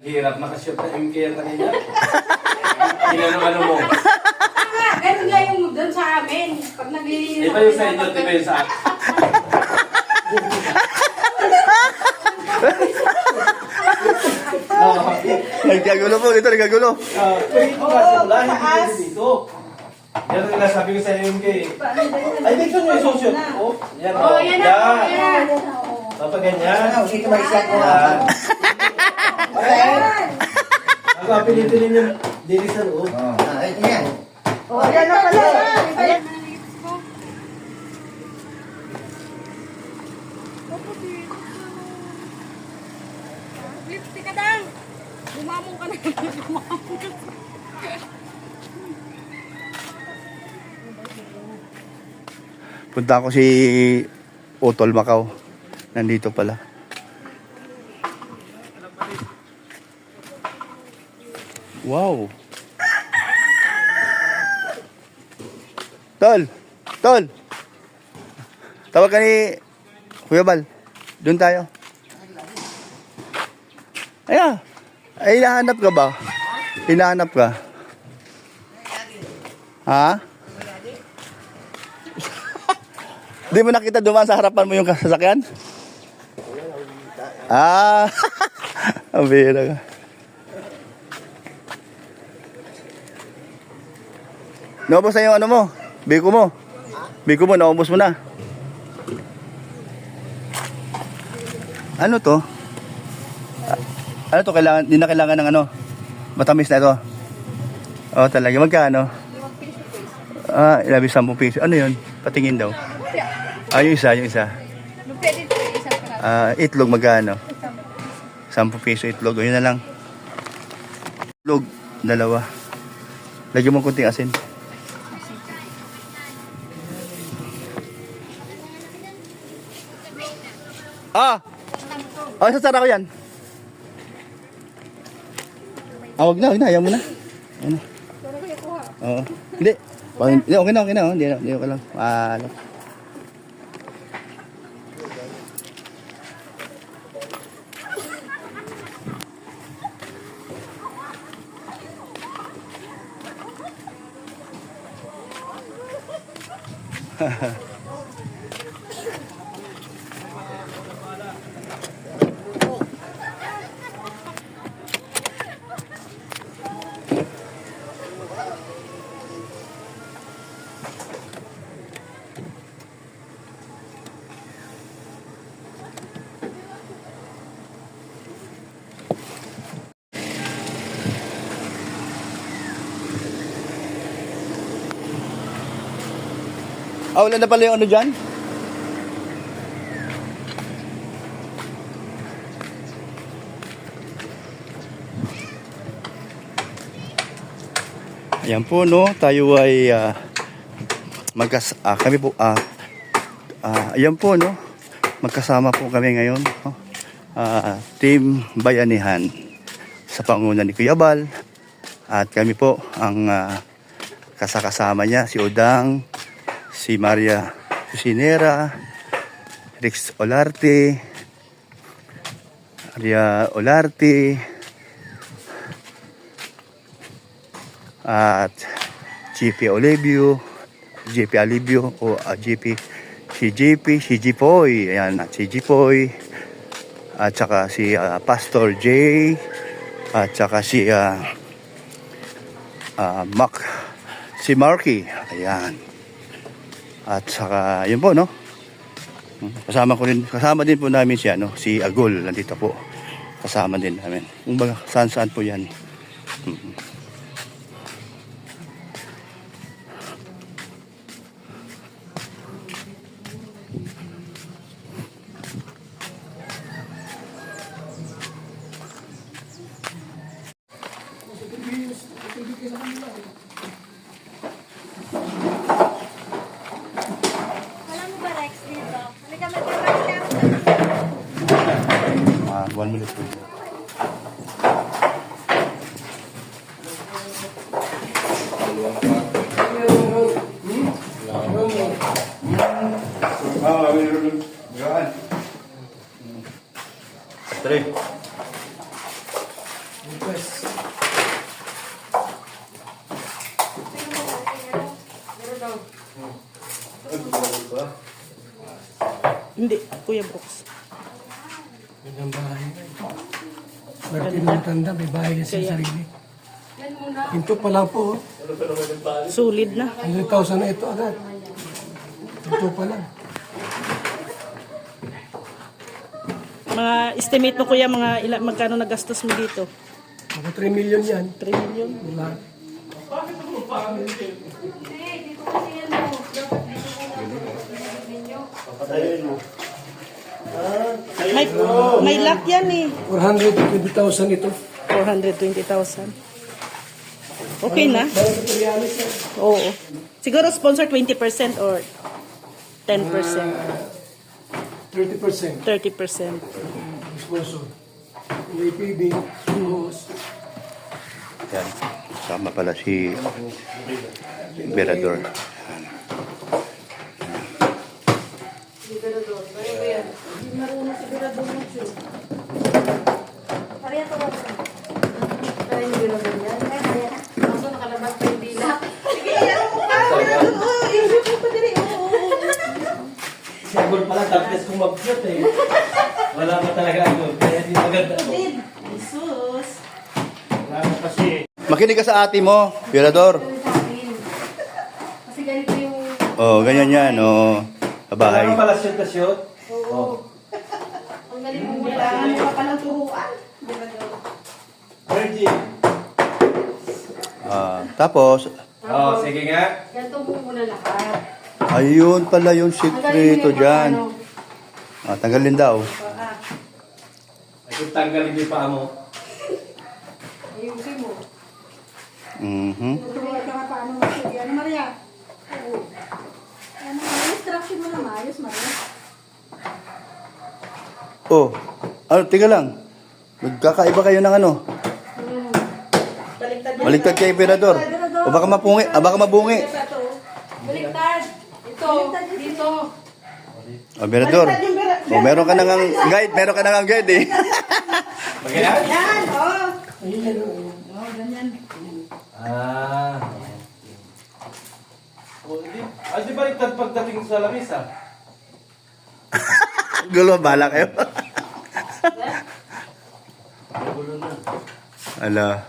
Hirap nakashoot na MK ang kanina. Inano mo. Ganun nga yung doon sa amin. Pag naglilinis. Iba yung sa inyo, iba yung sa akin. Nagkagulo po, dito nagkagulo. Dito kasi wala, hindi pwede dito. Yan ang nasabi ko sa MK. Ay, dito nyo yung shoot. Oh, yan. Oh, yan na. Yan. Dapat ganyan. Dito may siya ko. Yan. Ako, apilitin ninyo. Dili sa loob. Ito yan. Oh, yan na pala. Ayan. Lipstick ka dang! Bumamong ka na. Bumamong ka. Punta ako si Otol Macau. Nandito pala. Wow. Tol! Tol! Tawag ka ni Kuya Bal. Doon tayo. Ayan. Ay, hinahanap ka ba? Hinahanap ka? Ha? Di mo nakita dumaan sa harapan mo yung sasakyan? Ah! Ang bira ka. Naubos na yung ano mo? Biko mo? Biko mo, naubos mo na. Ano to? Ano to? Kailangan, di na kailangan ng ano? Matamis na ito. Oo, talaga. Magkano? Ah, 10 piso. Ano yun? Patingin daw. Ah, yung isa, yung isa. Pwede ito isang peraso. Ah, itlog magkano? 10 piso itlog. O, yun na lang. Itlog, 2. Lagyan mo kunting asin. Ah! Oh, sasara ko yan. Ah, wag na. Ayaw mo na. Ano? Oo. Hindi. Hindi, okay na. Oh. Hindi okay lang. Ano? Ah, wala na pala yung ano dyan? Ayan po, no? Tayo ay kami po, ayan po, no? Magkasama po kami ngayon, no? Team Bayanihan sa panguna ni Kuya Bal. At kami po ang kasakasama niya, si Odang, si Maria Cusinera, Rix Olarte, Maria Olarte, at GP Olivio, GP Alivio, o si Jipoy, ayan, at si Jipoy, at saka si Pastor J, at saka si si Marky, ayan. At saka, yun po, no? Kasama din po namin si Agol, nandito po. Kasama din namin. Kung baga, saan po yan. Wala mo ba Rex dito? Halika mag-rex ka. 1 minute po. Hindi, Kuya Brooks. Gandang bahay. Swerte ng matanda, may bahay na siya sarili. Yan muna. Pinto pa lang po. Solid na. 100,000 na ito agad. Pinto pa lang. Mga estimate mo kuya, magkano nagastos mo dito? Mga 3 million yan. 3 million? Wala. Dito kasi yan mo. Dapat dito muna. May lock yan eh. 420,000 ito. 420,000. Okay na? Dahil sa Trialis yan. Oo. Siguro sponsor 20% or 10%. 30%. 30%. Sponsor. APB. Host. Yan. Sama pala si Berador. Marunong si Birador ng show. Kaya to ba? Kaya yung Birador yan. Kaya. Kaso nakalabas pa yung dila. Sige, ano mo ka? Oo, i-shoot mo pa dili. Siguro pala, tapos kung mag-shoot eh. Wala pa talaga ano. Kaya di maganda ako. Jesus. Wala pa kasi. Makinig ka sa ate mo, Berador. Ganun sa akin. Kasi ganito yung... Oh, ganyan yan. Oh, sa bahay. Wala pa pala shoot na shoot. Oo. Ang galing mo wala. Ano pa palang turuan? Virgin. Tapos, Oh, sige nga. Ganito mo muna lahat. ayun pala yung Ang galing sikreto mo yung dyan. ano. Tanggalin daw. Ay, kung tanggalin yung paa mo. Ayusin mo. Mhm. Turuan ka nga paano mag-study. Ano, Maria? Oo. Ano, instruction mo na maayos, Maria. Oh, ano, tiga lang. Magkakaiba kayo ng ano. Baliktad kay Berador. O baka mabungi. Baliktad. Ito. Dito. O, Berador. O, meron ka nang guide. Eh. Magayan? Yan, oh. Ah. Oh, di baliktad pagdating sa lamisa. Gulo, bala kayo. Ala.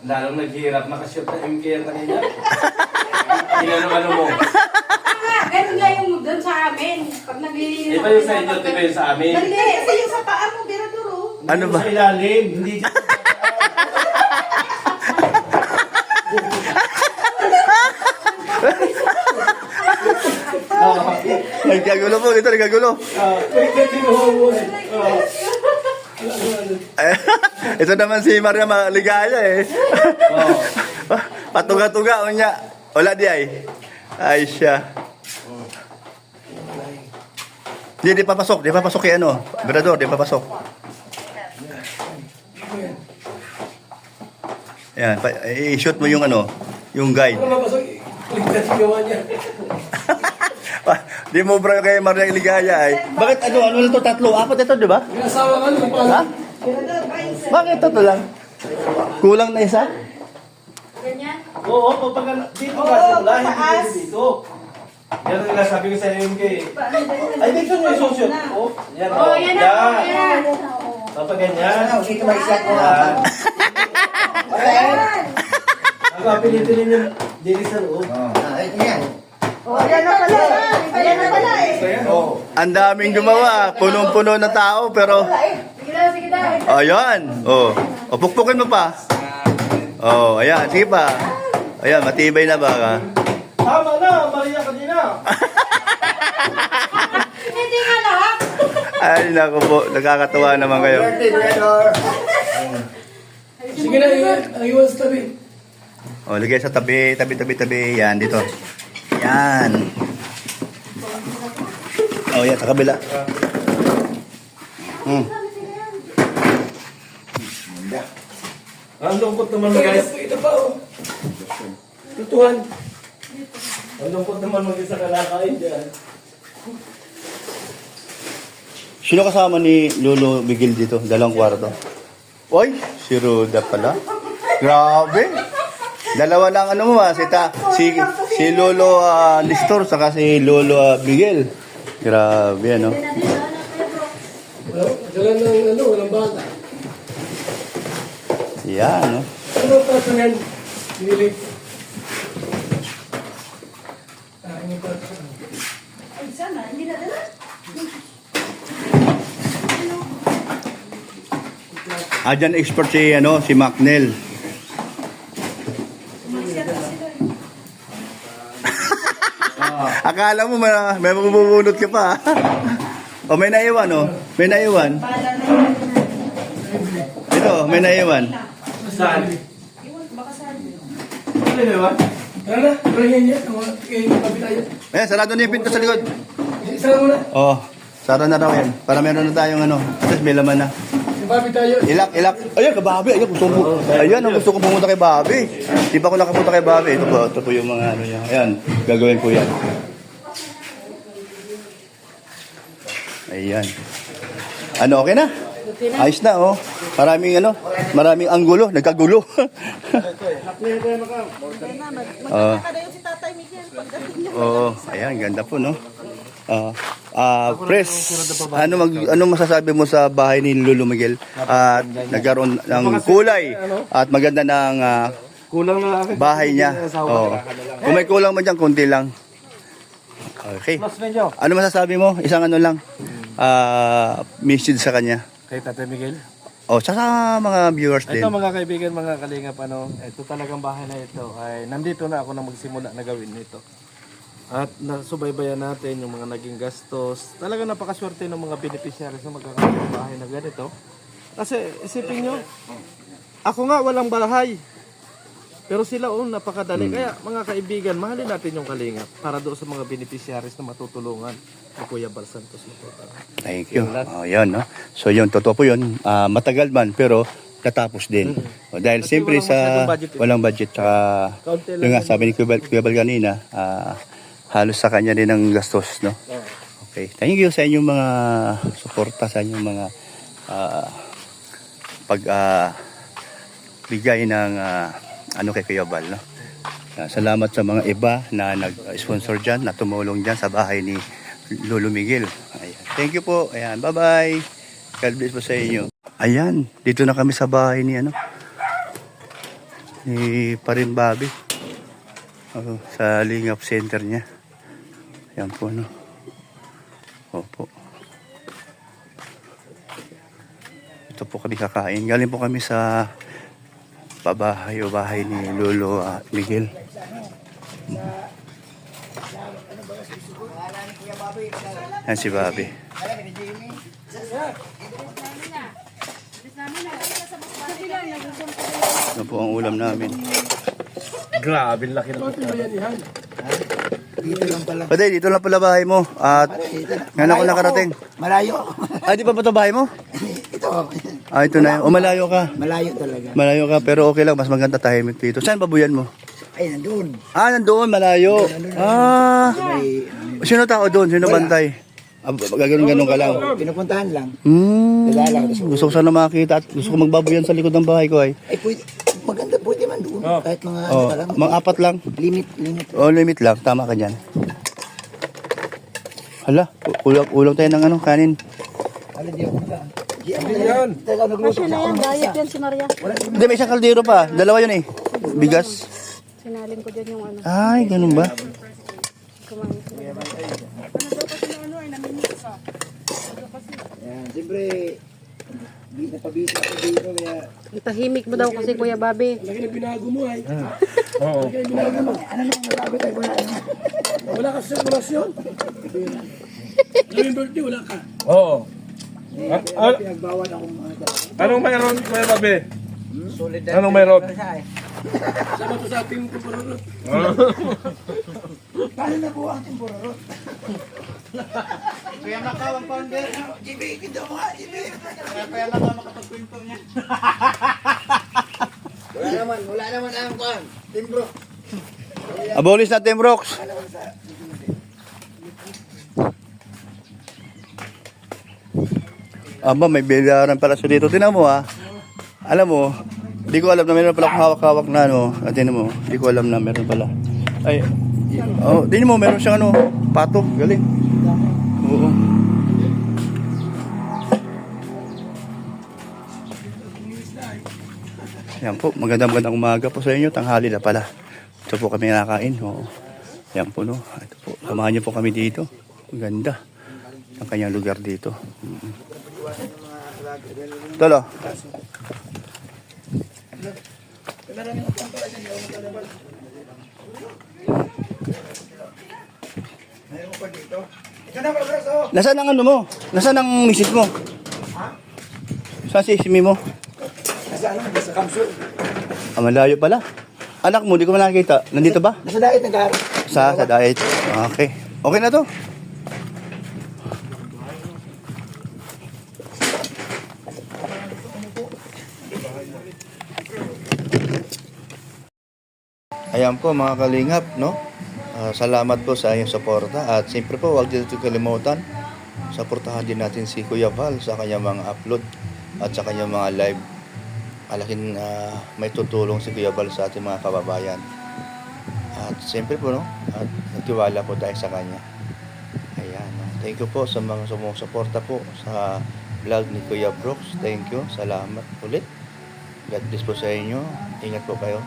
Lalong naghihirap nakashoot na MK yan kanina. Inano mo. Ganun nga yung doon sa amin. Pag naglilinis. Iba yung sa inyo, iba yung sa amin. Hindi, kasi yung sa paa mo, Berador, oh. Ano ba? Sa ilalim, hindi Nagkagulo po. Nagkagulo. Ito naman si Maria Maligaya eh. Patuga-tuga o niya. Wala di ay. Ay siya. Di papasok kay ano. Berador, di papasok. Yan, i-shoot mo yung ano, yung guide. Ano mapasok? Ligtas yung gawa niya. Di mo bro kay Maria Ligaya ay. Bakit ano lang to? 3, 4 ito, di ba? May asawa ka nung paano? Ha? Bakit ito lang? Kulang na isa? Ganyan. Oo, pag dito kasi wala, hindi pwede dito. Yan ang sabi ko sa MK. Ay, dito nyo isushoot. Oh, yan. Oh, yan na. Yan. Kapag ganyan. Ano, dito may set ko. Yan. Ayan. Ang pilitin yung dili sa loob. Ito yan. Ayan na pala eh. Ayan. Oh. Ang daming gumawa, punong-puno na tao pero Sige na, sige na. ayan. Oh. O pukpukin mo pa. Oh, ayan, sige pa. Ayan, matibay na ba? Tama na, Maria kanina. Hindi nga lahat. Ay, naku po, nakakatuwa naman kayo. Swerte, Berador. Sige na, iwan sa tabi. O, lagay sa tabi. Yan, dito. Yan. O, yan, sa kabila. Ang lungkot naman mo guys. Ito pa oh. Tutuhan. Ang lungkot naman mag-isa kalakain dyan. Sino kasama ni Lolo Miguel dito? 2 kwarto. Oy, si Ruda pala. Grabe. Dalawa lang ano mo si Lolo Listor saka si Lolo Miguel. Grabe ano. Dala ng walang bata. Yan no. Ano pa ito yan? Nilip. Ano pa ito? Ay, sana, hindi na dala. Dyan expert si Macnel. Akala mo may mabubunot ka pa. O may naiwan May naiwan. Ito, may naiwan. Saan? Ano naman? Tara na, tarahin niya. Kapi tayo. Ayan, sarado na yung pinto sa likod. Isa mo na. Oo, sarado na raw yan. Para meron na tayong tapos may laman na. Kapi tayo. Ilak. Ayan, kay Bobby. Ayan, gusto ko pumunta kay Bobby. Di pa ako nakapunta kay Bobby. Ito po yung mga niya. Ayan, gagawin ko yan. Ayan. Okay na? Ayos na, Maraming anggulo, nagkagulo. Magkakadayo si Tatay Miguel pagdating niya. Oo, ayan, ganda po, no? Pres, ano masasabi mo sa bahay ni Lolo Miguel? At nagkaroon ng kulay at maganda ng Kulang na akin. bahay niya. Oo. Kung may kulang man dyan, konti lang. Okay. Mas medyo. Ano masasabi mo? Isang lang. Message sa kanya. Kay Tatay Miguel. Sa mga viewers din. Ito mga kaibigan, mga kalingap, ito talagang bahay na ito ay nandito na ako na magsimula na gawin ito. At nasubaybayan natin yung mga naging gastos. Talagang napakaswerte ng mga beneficiaries na magkakaroon ng bahay na ganito. Kasi isipin nyo, ako nga walang bahay. Pero sila napakadali. Kaya mga kaibigan, mahalin natin yung kalingap para doon sa mga beneficiaries na matutulungan ni Kuya Bal Santos. Thank you. Yan, no? So yun, totoo po yun. Matagal man, pero natapos din. Dahil Kasi siyempre walang budget. Saka, Kaunti lang yung nga, sabi ni Kuya Bal kanina, halos sa kanya din ang gastos, no? Okay. Thank you sa inyong mga suporta, sa inyong mga bigay ng kay Kuya Bal, no? Salamat sa mga iba na nag-sponsor dyan, na tumulong dyan sa bahay ni Lolo Miguel. Ayan. Thank you po. Ayan, bye-bye. God bless po sa inyo. Ayan, dito na kami sa bahay ni Parin Bobby. Sa Lingap Center niya. Ayan po, no? Opo. Ito po kami kakain. Galing po kami sa bahay ni Lolo Miguel. Yan si Bobby. Ano po ang ulam namin? Grabe, laki na. Pwede, dito lang pala bahay mo. At ngayon ako nakarating. Malayo. Di pa ba ito bahay mo? Ito. Ito na yun. Malayo ka. Malayo talaga. Malayo ka, pero okay lang. Mas maganda tahimik dito. Saan babuyan mo? Ay, nandun. Nandoon, malayo. May, Sino tao doon? Sino bantay? Gaganon ka lang. pinupuntahan lang. Dala lang. Gusto ko sana makita at gusto ko magbabuyan sa likod ng bahay ko ay. Ay, maganda, pwede man doon. Kahit mga pa lang. Mga apat lang. Limit. Limit lang. Tama ka dyan. Hala, ulam tayo ng kanin. Alin di ako na. Yan. Kasi na yan, diet yan si Maria. Hindi, may isang kaldero pa. Dalawa yun eh. Bigas. Sinalin ko dyan yung Ay, ganun ba? kumain. Yan, siyempre, napabisi ako dito kaya... Tahimik mo daw kasi Kuya Bobby. Lagi na binago mo ay. Oo. Lagi na binago mo. Ano naman nasabi tayo wala naman? Wala ka sa sirkulasyon. Yung birthday, wala ka. Oo. Pinagbawal akong mga Anong mayroon, Kuya Babe? Anong mayroon? Sama to sa ating kumpururot. Paano na po ang temporarot? Kaya makawang founder. Jibi, kita mo nga, Jibi. Kaya makapagkwento niya. Wala naman ang kuhan. Timbro. Abolis na Team Rocks. Aba, may bilaran pala siya dito. Tinan mo Alam mo, Di ko alam na meron pala akong hawak-hawak na ano. At yun mo, di ko alam na meron pala. Ay, oh, di mo, meron siyang ano, pato. Galing. Oo. Yan po, magandang umaga po sa inyo. Tanghali na pala. Ito po kami nakain. Oo. Yan po, no. Ito po, samahan niyo po kami dito. Ang ganda. Ang kanyang lugar dito. Tolo. Mayroon pa dito. Ito na ba, bro? Nasaan ang ano mo? Nasaan ang misis mo? Saan si Ismi mo? Nasa ano? Nasa Kamsul. Ah, malayo pala. Anak mo, di ko man nakikita. Nandito ba? Nasa dait nag-aaral. Sa diet. Okay. Okay na to. Ayan po mga kalingap, no? Salamat po sa inyong suporta at siyempre po huwag dito kalimutan, suportahan din natin si Kuya Val sa kanyang mga upload at sa kanyang mga live. Alakin may tutulong si Kuya Val sa ating mga kababayan. At siyempre po, no? At nagtiwala po tayo sa kanya. Ayan. No? Thank you po sa mga sumusuporta po sa vlog ni Kuya Brooks. Thank you. Salamat ulit. God bless po sa inyo. Ingat po kayo.